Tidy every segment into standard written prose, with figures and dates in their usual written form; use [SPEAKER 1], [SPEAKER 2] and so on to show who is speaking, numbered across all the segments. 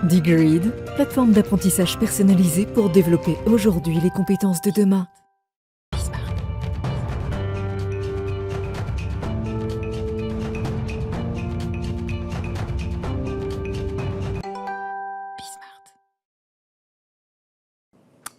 [SPEAKER 1] Digreed, plateforme d'apprentissage personnalisée pour développer aujourd'hui les compétences de demain.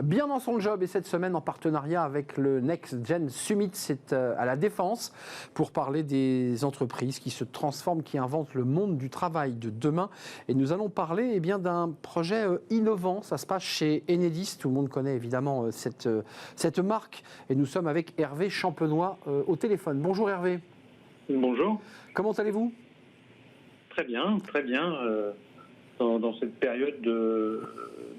[SPEAKER 2] Bien dans son job et cette semaine en partenariat avec le Next Gen Summit, c'est à la Défense pour parler des entreprises qui se transforment, qui inventent le monde du travail de demain. Et nous allons parler d'un projet innovant. Ça se passe chez Enedis. Tout le monde connaît évidemment cette marque. Et nous sommes avec Hervé Champenois au téléphone. Bonjour Hervé.
[SPEAKER 3] Bonjour.
[SPEAKER 2] Comment allez-vous ?
[SPEAKER 3] Très bien, très bien. Dans cette période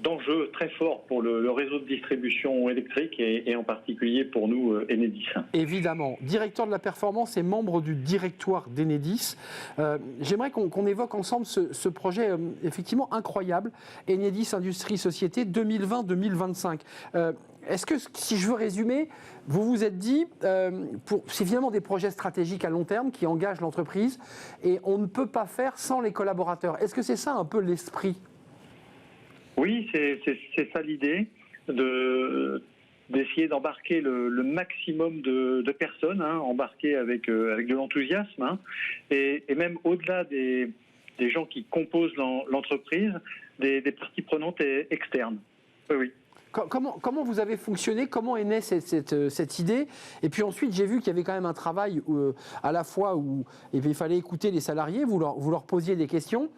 [SPEAKER 3] d'enjeux très forts pour le réseau de distribution électrique et en particulier pour nous, Enedis.
[SPEAKER 2] Évidemment. Directeur de la performance et membre du directoire d'Enedis. J'aimerais qu'on évoque ensemble ce projet effectivement incroyable, Enedis Industrie Société 2020-2025. Est-ce que, si je veux résumer, vous vous êtes dit, c'est finalement des projets stratégiques à long terme qui engagent l'entreprise et on ne peut pas faire sans les collaborateurs. Est-ce que c'est ça un peu l'esprit ?
[SPEAKER 3] Oui, c'est ça l'idée, d'essayer d'embarquer le maximum de personnes, embarquer avec de l'enthousiasme, et même au-delà des gens qui composent l'entreprise, des parties prenantes et externes. Oui.
[SPEAKER 2] Comment vous avez fonctionné ? Comment est née cette idée ? Et puis ensuite, j'ai vu qu'il y avait quand même un travail à la fois où il fallait écouter les salariés, vous leur posiez des questions.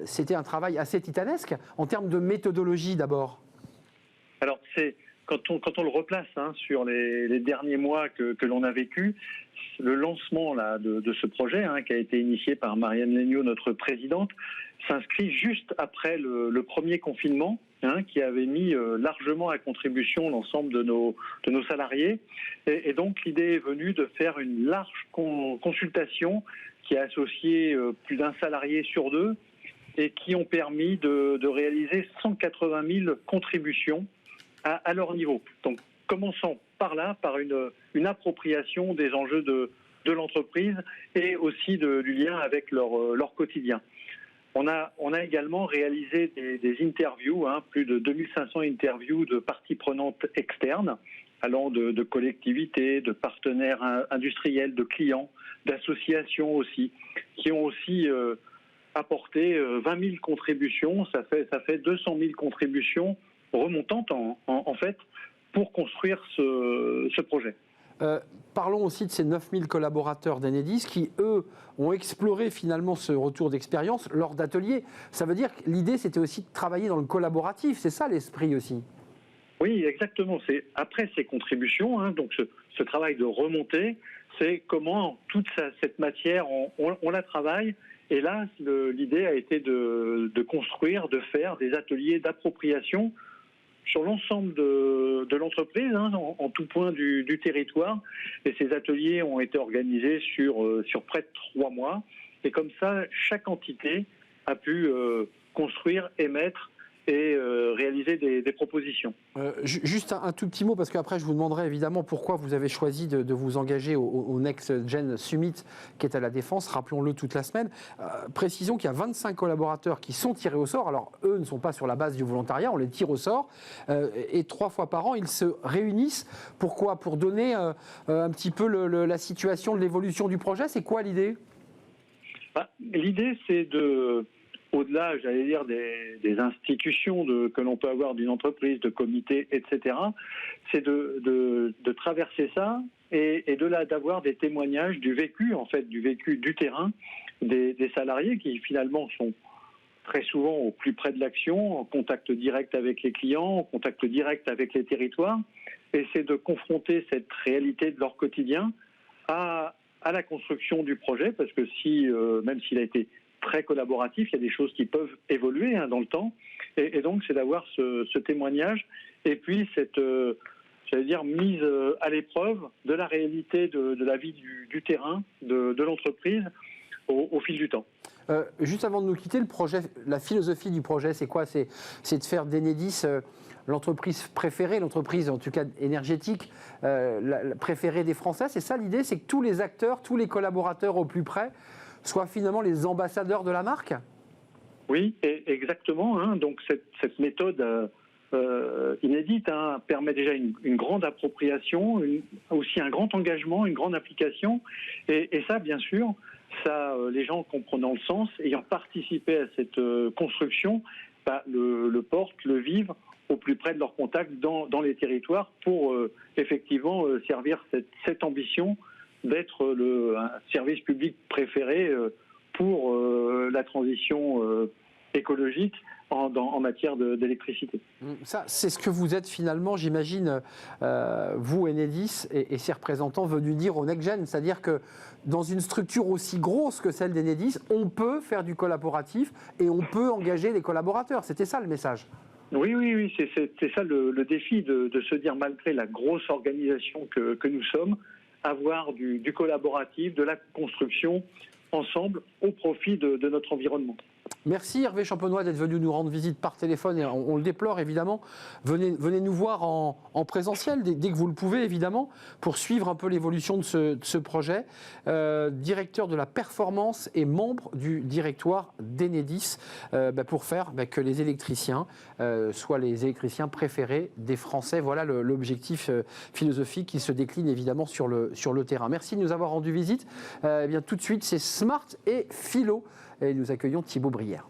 [SPEAKER 2] C'était un travail assez titanesque en termes de méthodologie d'abord.
[SPEAKER 3] Alors, quand on le replace sur les derniers mois que l'on a vécu, le lancement de ce projet qui a été initié par Marianne Legnaud, notre présidente, s'inscrit juste après le premier confinement qui avait mis largement à contribution l'ensemble de nos salariés. Et donc l'idée est venue de faire une large consultation qui a associé plus d'un salarié sur deux et qui ont permis de réaliser 180 000 contributions à leur niveau. Donc commençons par là, par une appropriation des enjeux de l'entreprise et aussi du lien avec leur quotidien. On a également réalisé des interviews, plus de 2500 interviews de parties prenantes externes, allant de collectivités, de partenaires industriels, de clients, d'associations aussi, qui ont aussi apporté 20 000 contributions. Ça fait 200 000 contributions remontantes en fait pour construire ce projet.
[SPEAKER 2] Parlons aussi de ces 9000 collaborateurs d'Enedis qui, eux, ont exploré finalement ce retour d'expérience lors d'ateliers. Ça veut dire que l'idée, c'était aussi de travailler dans le collaboratif. C'est ça l'esprit aussi.
[SPEAKER 3] Oui, exactement. C'est après ces contributions, donc ce travail de remontée, c'est comment toute cette matière, on la travaille. Et là, l'idée a été de construire, de faire des ateliers d'appropriation sur l'ensemble de l'entreprise, en tout point du territoire. Et ces ateliers ont été organisés sur près de 3 mois. Et comme ça, chaque entité a pu construire, émettre et réaliser des propositions.
[SPEAKER 2] Juste un tout petit mot, parce qu'après je vous demanderai évidemment pourquoi vous avez choisi de vous engager au Next Gen Summit qui est à la Défense, rappelons-le toute la semaine. Précisons qu'il y a 25 collaborateurs qui sont tirés au sort, alors eux ne sont pas sur la base du volontariat, on les tire au sort, et 3 fois par an ils se réunissent. Pourquoi ? Pour donner un petit peu la situation de l'évolution du projet, c'est quoi l'idée ?
[SPEAKER 3] L'idée c'est au-delà, j'allais dire, des institutions que l'on peut avoir d'une entreprise, de comités, etc., c'est de traverser ça et d'avoir des témoignages du vécu du terrain des salariés qui finalement sont très souvent au plus près de l'action, en contact direct avec les clients, en contact direct avec les territoires, et c'est de confronter cette réalité de leur quotidien à la construction du projet, parce que même s'il a été très collaboratif, il y a des choses qui peuvent évoluer dans le temps, et donc c'est d'avoir ce témoignage, et puis cette mise à l'épreuve de la réalité de la vie du terrain, de l'entreprise au fil du temps.
[SPEAKER 2] Juste avant de nous quitter, le projet, la philosophie du projet, c'est quoi ? C'est de faire d'Enedis l'entreprise préférée, l'entreprise en tout cas énergétique, la préférée des Français. C'est ça l'idée, c'est que tous les acteurs, tous les collaborateurs au plus près soient finalement les ambassadeurs de la marque ?
[SPEAKER 3] Oui, exactement. Donc cette méthode inédite permet déjà une grande appropriation, aussi un grand engagement, une grande application. Et ça, bien sûr, les gens comprenant le sens, ayant participé à cette construction, le portent, le vivent au plus près de leur contact dans les territoires pour effectivement servir cette ambition d'être un service public préféré pour la transition écologique en matière d'électricité.
[SPEAKER 2] Ça, c'est ce que vous êtes finalement, j'imagine, vous, Enedis, et ses représentants venus dire au NextGen, c'est-à-dire que dans une structure aussi grosse que celle d'Enedis, on peut faire du collaboratif et on peut engager les collaborateurs. C'était ça le message.
[SPEAKER 3] Oui, c'est ça le défi, de se dire, malgré la grosse organisation que nous sommes, avoir du collaboratif, de la construction ensemble au profit de notre environnement.
[SPEAKER 2] Merci Hervé Champenois d'être venu nous rendre visite par téléphone, et on le déplore évidemment. Venez nous voir en présentiel dès que vous le pouvez évidemment, pour suivre un peu l'évolution de ce projet. Directeur de la performance et membre du directoire d'Enedis, pour faire que les électriciens soient les électriciens préférés des Français. Voilà l'objectif philosophique qui se décline évidemment sur le terrain. Merci de nous avoir rendu visite. Bien, tout de suite, c'est Smart et Philo. Et nous accueillons Thibaut Brière.